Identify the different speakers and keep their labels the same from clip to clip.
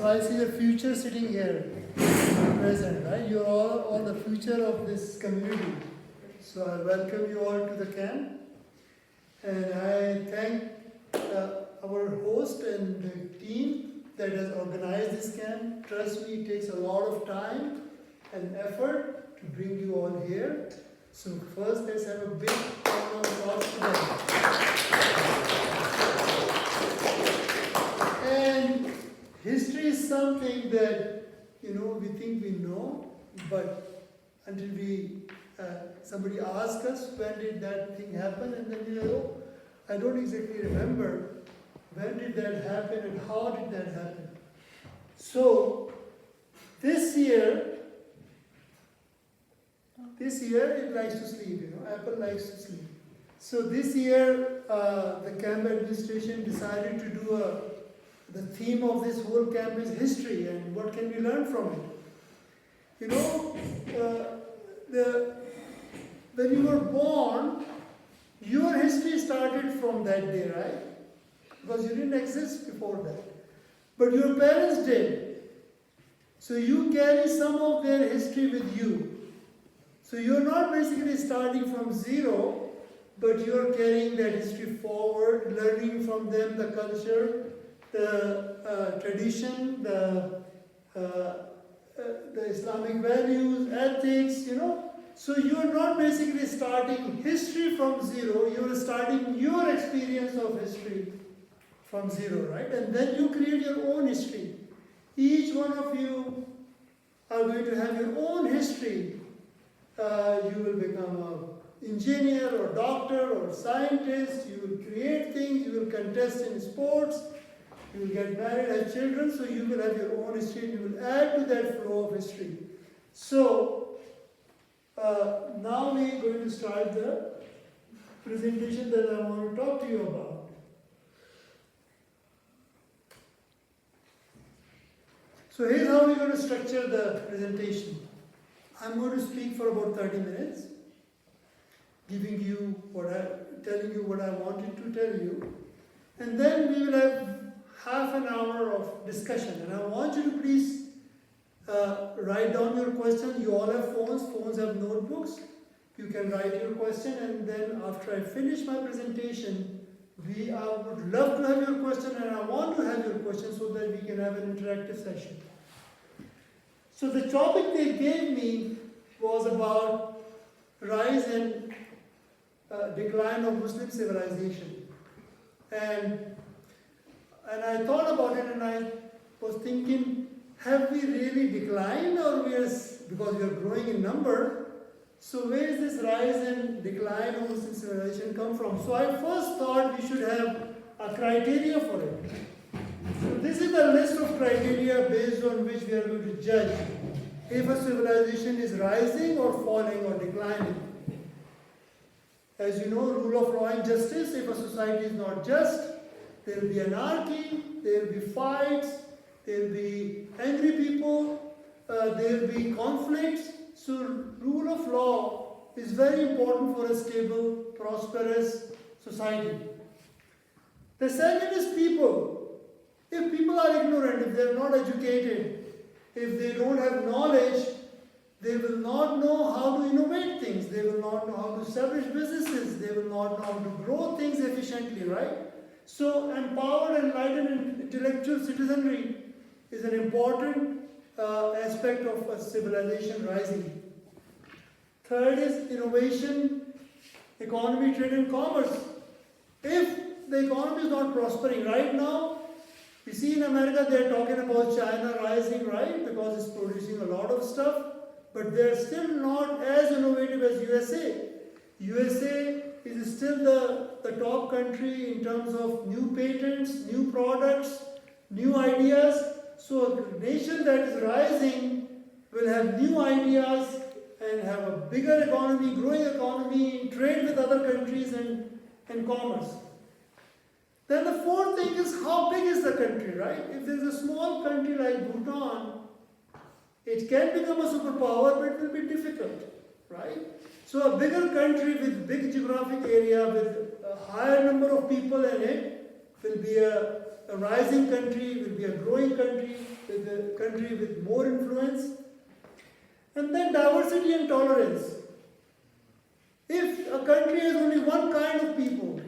Speaker 1: So I see the future sitting here, present, right? You're all the future of this community. So I welcome you all to the camp. And I thank our host and the team that has organized this camp. Trust me, it takes a lot of time and effort to bring you all here. So first, let's have a big round of applause to them. And history is something that, we think we know, but until somebody asks us, when did that thing happen? And then we go, I don't exactly remember when did that happen and how did that happen. So, this year it likes to sleep, Apple likes to sleep. So this year, the camp administration decided to do the theme of this whole camp is history, and what can we learn from it? When you were born, your history started from that day, right? Because you didn't exist before that. But your parents did. So you carry some of their history with you. So you're not basically starting from zero, but you're carrying that history forward, learning from them the culture, the tradition, the Islamic values, ethics, So you're not basically starting history from zero, you're starting your experience of history from zero, right? And then you create your own history. Each one of you are going to have your own history. You will become an engineer or doctor or scientist, you will create things, you will contest in sports, you will get married, have children, so you will have your own history, you will add to that flow of history. So, now we are going to start the presentation that I want to talk to you about. So here's how we're going to structure the presentation. I'm going to speak for about 30 minutes, telling you what I wanted to tell you. And then we will have half an hour of discussion. And I want you to please write down your question. You all have phones. Phones have notebooks. You can write your question, and then after I finish my presentation, I would love to have your question, and I want to have your question so that we can have an interactive session. So the topic they gave me was about rise and decline of Muslim civilization. And I thought about it, and I was thinking, have we really declined, or because we are growing in number? So where is this rise and decline of Muslim civilization come from? So I first thought we should have a criteria for it. So this is the list of criteria based on which we are going to judge if a civilization is rising or falling or declining. As you know, rule of law and justice, if a society is not just, there will be anarchy, there will be fights, there will be angry people, there will be conflicts. So rule of law is very important for a stable, prosperous society. The second is people. If people are ignorant, if they are not educated, if they don't have knowledge, they will not know how to innovate things. They will not know how to establish businesses. They will not know how to grow things efficiently, right? So empowered, enlightened, and intellectual citizenry is an important aspect of a civilization rising. Third is innovation, economy, trade and commerce. If the economy is not prospering right now, you see in America they are talking about China rising, right? Because it's producing a lot of stuff, but they are still not as innovative as USA. USA is still the top country in terms of new patents, new products, new ideas. So a nation that is rising will have new ideas and have a bigger economy, growing economy, trade with other countries and commerce. Then the fourth thing is how big is the country, right? If there's a small country like Bhutan, it can become a superpower, but it will be difficult, right? So a bigger country with big geographic area, with a higher number of people in it, will be a rising country, will be a growing country with the country with more influence. And then diversity and tolerance. If a country has only one kind of people,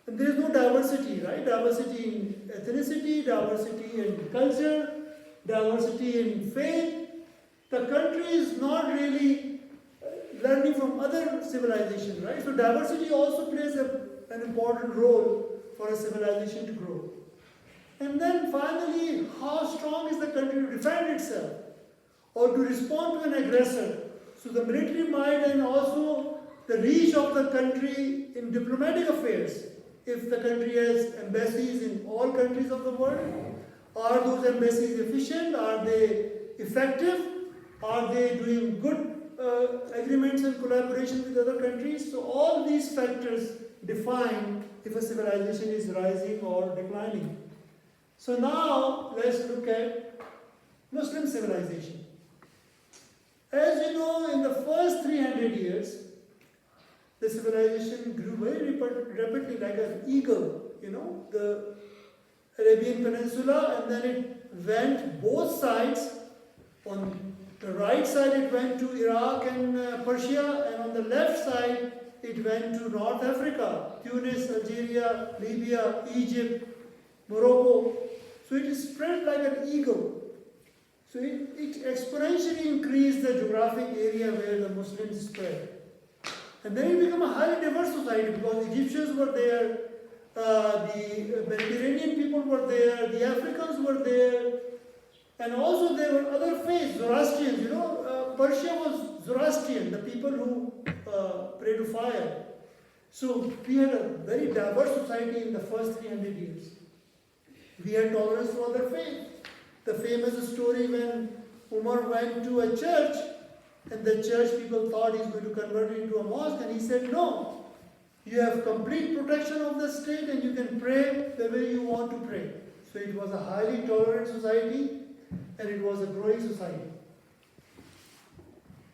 Speaker 1: then there is no diversity, right? Diversity in ethnicity, diversity in culture, diversity in faith. The country is not really learning from other civilizations, right? So diversity also plays an important role for a civilization to grow. And then finally, how strong is the country to defend itself or to respond to an aggressor? So the military might and also the reach of the country in diplomatic affairs. If the country has embassies in all countries of the world, are those embassies efficient? Are they effective? Are they doing good agreements and collaboration with other countries? So all these factors define if a civilization is rising or declining. So now let's look at Muslim civilization. As you know, in the first 300 years, the civilization grew very rapidly like an eagle, the Arabian Peninsula, and then it went both sides. On the right side it went to Iraq and Persia, and on the left side it went to North Africa, Tunis, Algeria, Libya, Egypt, Morocco. So it is spread like an eagle. So it exponentially increased the geographic area where the Muslims spread. And then it became a highly diverse society because Egyptians were there, the Mediterranean people were there, the Africans were there, and also there were other faiths, Zoroastrians. Persia was Zoroastrian, the people who pray to fire. So we had a very diverse society in the first 300 years. We had tolerance for other faiths. The famous story when Umar went to a church, and the church people thought he's going to convert it into a mosque, and he said, no, you have complete protection of the state and you can pray the way you want to pray. So it was a highly tolerant society and it was a growing society.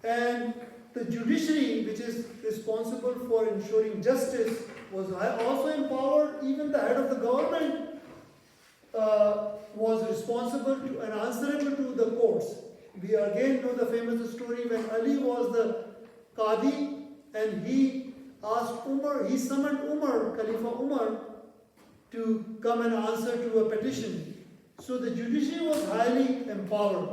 Speaker 1: And the judiciary, which is responsible for ensuring justice, was also empowered. Even the head of the government was responsible to and answerable to the courts. We again know the famous story when Ali was the Qadi and he summoned Umar, Khalifa Umar, to come and answer to a petition. So the judiciary was highly empowered.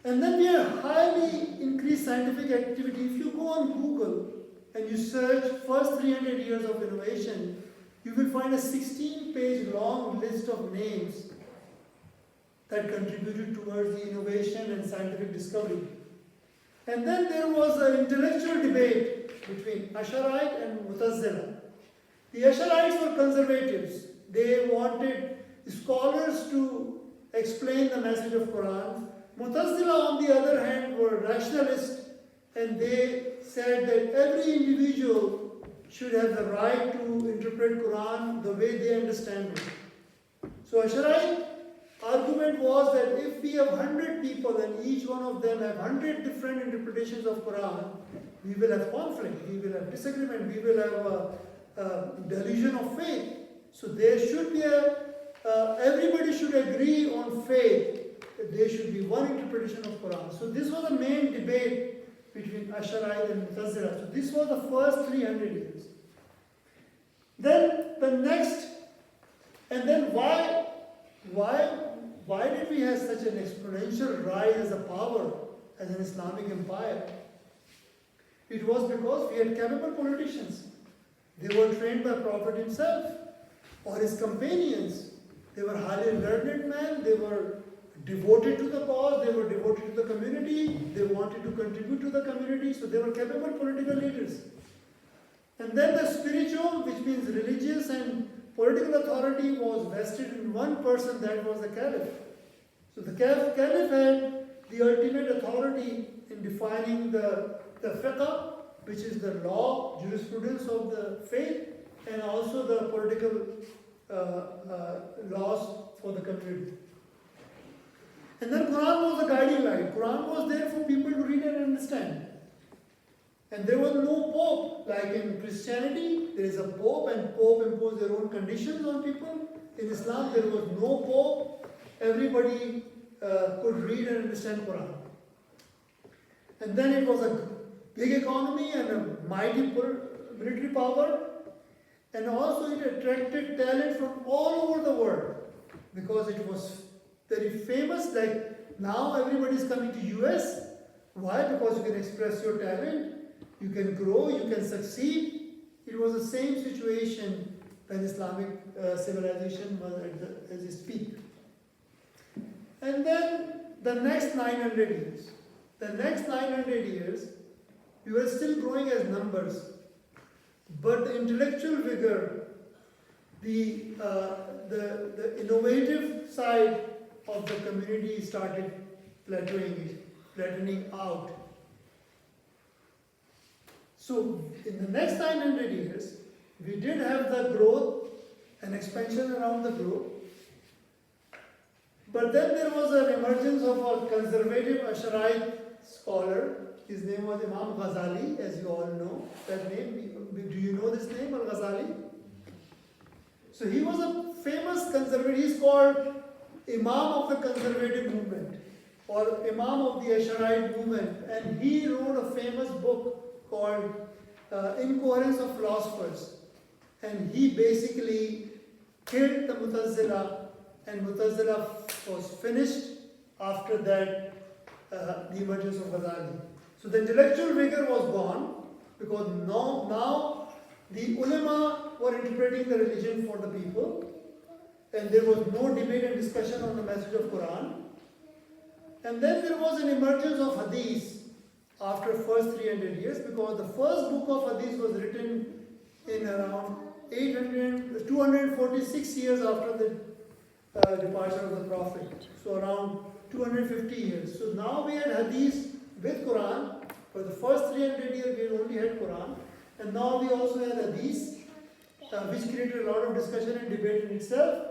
Speaker 1: And then we have highly increased scientific activity. If you go on Google and you search first 300 years of innovation, you will find a 16-page long list of names that contributed towards the innovation and scientific discovery. And then there was an intellectual debate between Asharite and Mutazila. The Asharites were conservatives. They wanted scholars to explain the message of Quran. Mutazila, on the other hand, were rationalists, and they said that every individual should have the right to interpret Quran the way they understand it. So Asharite argument was that if we have 100 people and each one of them have 100 different interpretations of Quran, we will have conflict, we will have disagreement, we will have a delusion of faith. So there should be everybody should agree on faith. There should be one interpretation of Quran. So this was the main debate between Asharite and Mutazila. So this was the first 300 years. Then the next, and then why did we have such an exponential rise as a power, as an Islamic empire? It was because we had capable politicians. They were trained by Prophet himself or his companions. They were highly learned men. They were devoted to the cause. They were devoted to the community. They wanted to contribute to the community. So they were capable political leaders. And then the spiritual, which means religious and political authority, was vested in one person, that was the caliph. So the caliph had the ultimate authority in defining the fiqh, which is the law, jurisprudence of the faith, and also the political laws for the community. And then Quran was the guiding light. Quran was there for people to read and understand. And there was no pope. Like in Christianity, there is a pope and pope impose their own conditions on people. In Islam, there was no pope. everybody could read and understand Quran. And then it was a big economy and a mighty military power, and also it attracted talent from all over the world because it was very famous. Like now everybody is coming to US. Why? Because you can express your talent, you can grow, you can succeed. It was the same situation when Islamic civilization was at its peak. And then the next 900 years. The next 900 years, we were still growing as numbers, but the intellectual vigor, the innovative side of the community started flattening out. So in the next 900 years, we did have the growth and expansion around the globe, but then there was an emergence of a conservative Asharite scholar. His name was Imam Ghazali, as you all know that name. Do you know this name, Al-Ghazali? So he was a famous conservative. He's called Imam of the conservative movement or Imam of the Asharite movement, and he wrote a famous book called Incoherence of Philosophers, and he basically killed the Mu'tazila, and Mu'tazila was finished after that, the emergence of Ghazali. So the intellectual vigor was gone because now the ulama were interpreting the religion for the people, and there was no debate and discussion on the message of Quran. And then there was an emergence of hadith after first 300 years, because the first book of hadith was written in around 246 years after the departure of the Prophet. So around 250 years. So now we had hadith with Quran. For the first 300 years we only had Quran, and now we also had hadith, which created a lot of discussion and debate in itself.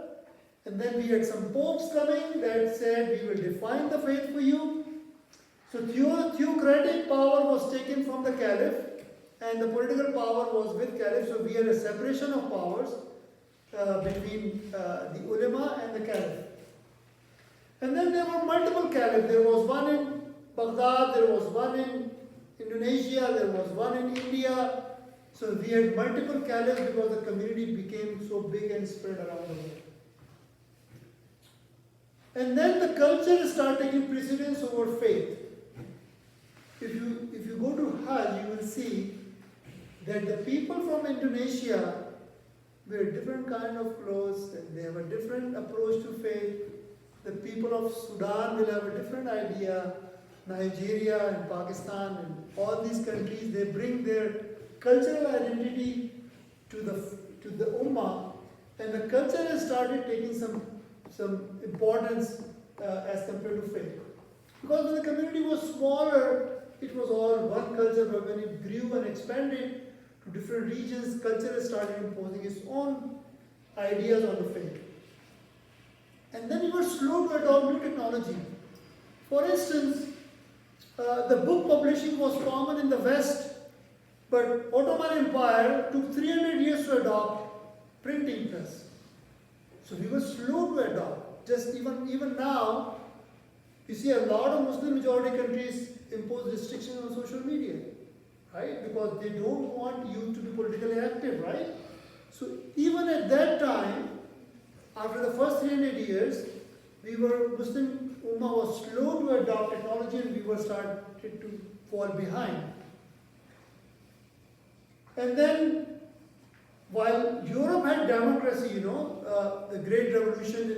Speaker 1: And then we had some popes coming that said, we will define the faith for you. So theocratic power was taken from the caliph, and the political power was with caliph. So we had a separation of powers between the ulama and the caliph. And then there were multiple caliphs. There was one in Baghdad, there was one in Indonesia, there was one in India. So we had multiple caliphs because the community became so big and spread around the world. And then the culture started taking precedence over faith. If you go to Hajj, you will see that the people from Indonesia wear different kind of clothes, and they have a different approach to faith. The people of Sudan will have a different idea. Nigeria and Pakistan and all these countries, they bring their cultural identity to the Ummah, and the culture has started taking some importance as compared to faith. Because when the community was smaller, it was all one culture, but when it grew and expanded to different regions, culture has started imposing its own ideas on the faith. And then we were slow to adopt new technology. For instance, the book publishing was common in the West, but Ottoman Empire took 300 years to adopt printing press. So we were slow to adopt. Just even now, you see a lot of Muslim majority countries impose restrictions on social media, right? Because they don't want youth to be politically active, right? So even at that time, after the first 300 years, Muslim Ummah was slow to adopt technology, and we were started to fall behind. And then, while Europe had democracy, the Great Revolution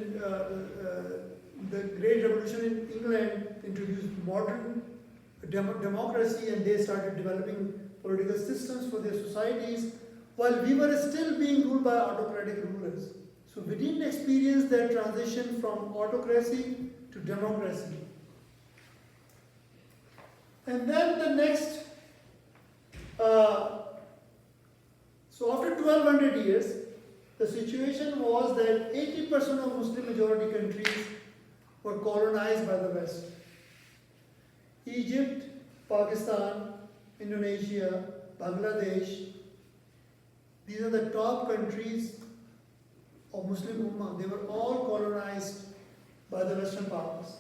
Speaker 1: in England introduced modern democracy, and they started developing political systems for their societies, while we were still being ruled by autocratic rulers. So we didn't experience that transition from autocracy to democracy. And then the next, so after 1200 years, the situation was that 80% of Muslim majority countries were colonized by the West. Egypt, Pakistan, Indonesia, Bangladesh, these are the top countries of Muslim Ummah. They were all colonized by the Western powers.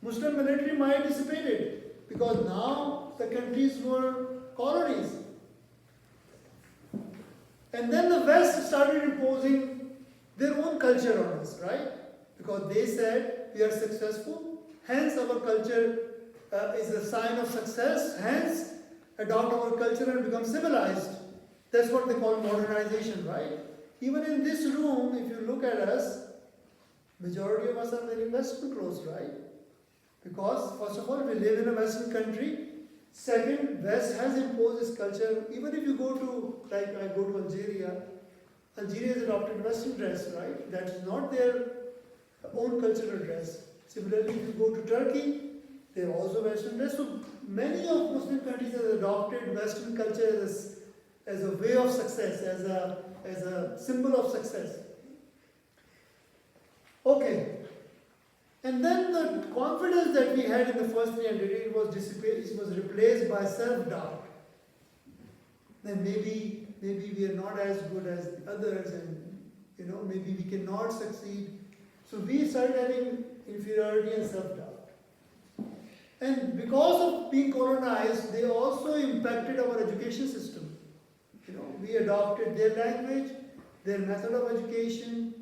Speaker 1: Muslim military might dissipated because now the countries were colonies. And then the West started imposing their own culture on us, right? Because they said we are successful, hence our culture is a sign of success, hence adopt our culture and become civilized. That's what they call modernization, right? Even in this room, if you look at us, majority of us are very Western clothes, right? Because first of all, we live in a Western country. Second, West has imposed its culture. Even if you go to, like I go to Algeria, Algeria has adopted Western dress, right? That is not their own cultural dress. Similarly, if you go to Turkey, they are also Western dress. So many of Muslim countries have adopted Western culture as a way of success, as a symbol of success. Okay. And then the confidence that we had in the first 300 years was dissipated, it was replaced by self-doubt. Then maybe we are not as good as the others, and maybe we cannot succeed. So we started having inferiority and self-doubt. And because of being colonized, they also impacted our education system. We adopted their language, their method of education,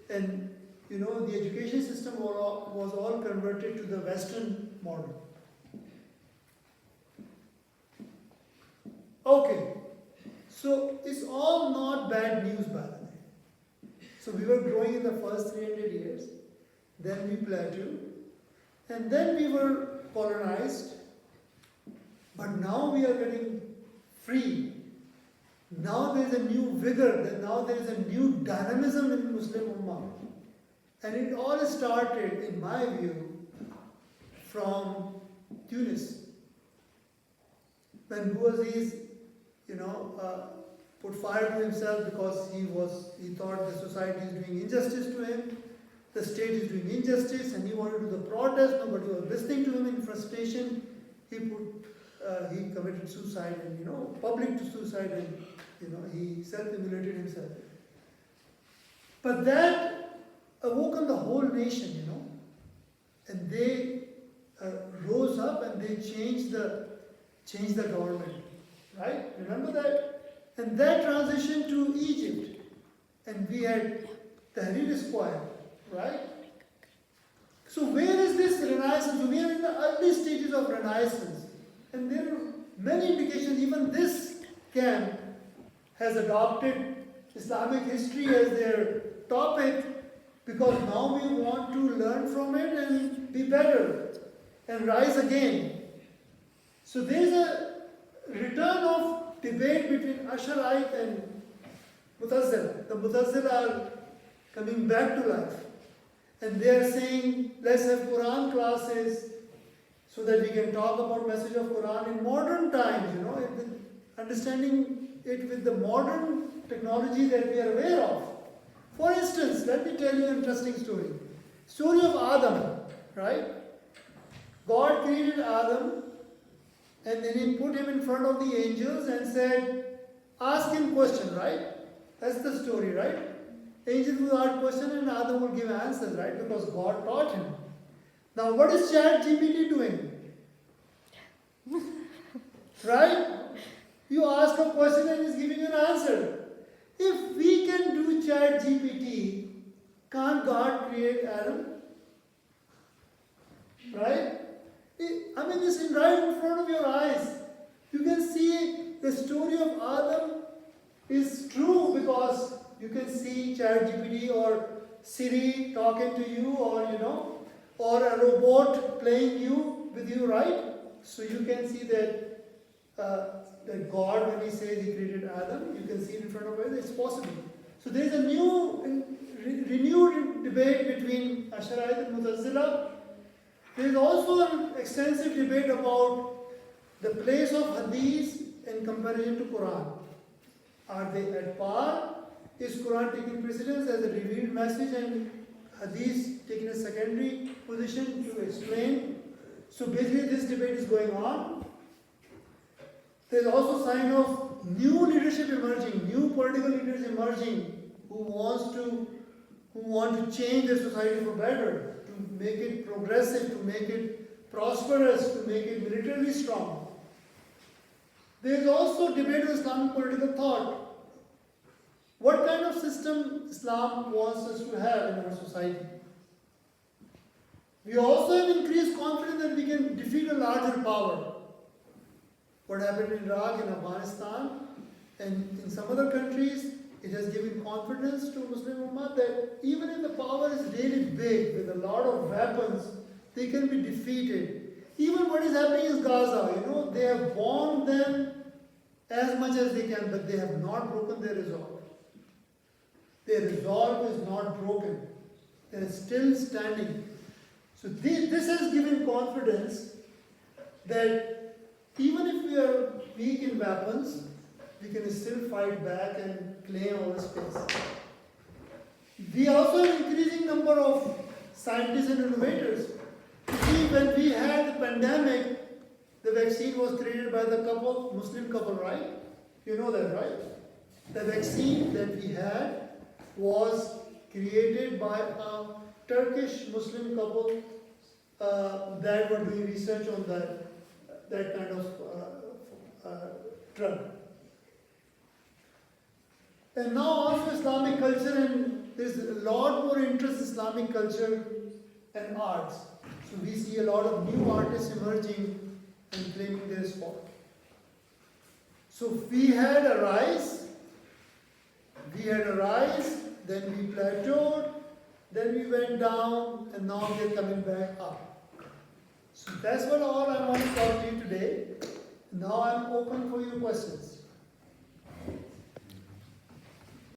Speaker 1: and the education system was all converted to the Western model. Okay, so it's all not bad news, by the way. So we were growing in the first 300 years, then we plateaued, and then we were colonized, but now we are getting free. Now there is a new vigor, now there is a new dynamism in Muslim Ummah. And it all started, in my view, from Tunis. When Bouaziz, put fire to himself because he thought the society is doing injustice to him, the state is doing injustice, and he wanted to do the protest. Nobody was listening to him. In frustration, he committed suicide, and public to suicide, and he self-immolated himself. But that awoken the whole nation, and they rose up and they changed the government, right? Remember that? And that transition to Egypt, and we had Tahrir Square, right? So where is this Renaissance? We are in the early stages of Renaissance, and there are many indications. Even this camp has adopted Islamic history as their topic, because now we want to learn from it and be better and rise again. So there is a return of debate between Asharite and Mutazzila. The Mutazzila are coming back to life, and they are saying, let's have Quran classes so that we can talk about message of Quran in modern times, understanding it with the modern technology that we are aware of. For instance, let me tell you an interesting story. Story of Adam, right? God created Adam, and then he put him in front of the angels and said, ask him question, right? That's the story, right? Angels will ask question and Adam will give answers, right? Because God taught him. Now what is ChatGPT doing? Right? You ask a question and it's giving you an answer. If we can do ChatGPT, can't God create Adam? Right? It's right in front of your eyes. You can see the story of Adam is true because you can see ChatGPT or Siri talking to you, or a robot playing with you, right? So you can see that God, when He says He created Adam, you can see it in front of you. It's possible. So there is a new, renewed debate between Asharite and Mutazzila. There is also an extensive debate about the place of Hadith in comparison to Quran. Are they at par? Is Quran taking precedence as a revealed message and Hadith taking a secondary position to explain? So basically this debate is going on. There is also sign of new leadership emerging, new political leaders emerging who who want to change their society for better, to make it progressive, to make it prosperous, to make it militarily strong. There is also debate of Islamic political thought. What kind of system Islam wants us to have in our society? We also have increased confidence that we can defeat a larger power. What happened in Iraq, in Afghanistan, and in some other countries, it has given confidence to Muslim Ummah that even if the power is really big, with a lot of weapons, they can be defeated. Even what is happening in Gaza, they have bombed them as much as they can, but they have not broken their resolve. Their resolve is not broken. They are still standing. So this has given confidence that even if we are weak in weapons, we can still fight back and claim our space. We also have an increasing number of scientists and innovators. See, when we had the pandemic, the vaccine was created by the Muslim couple, right? You know that, right? The vaccine that we had was created by a Turkish Muslim couple that were doing research on that kind of drug. And now also Islamic culture, and there's a lot more interest in Islamic culture and arts. So we see a lot of new artists emerging and claiming their spot. So we had a rise, then we plateaued, then we went down, and now we are coming back up. So that's all I want to talk to you today. Now I'm open for your questions.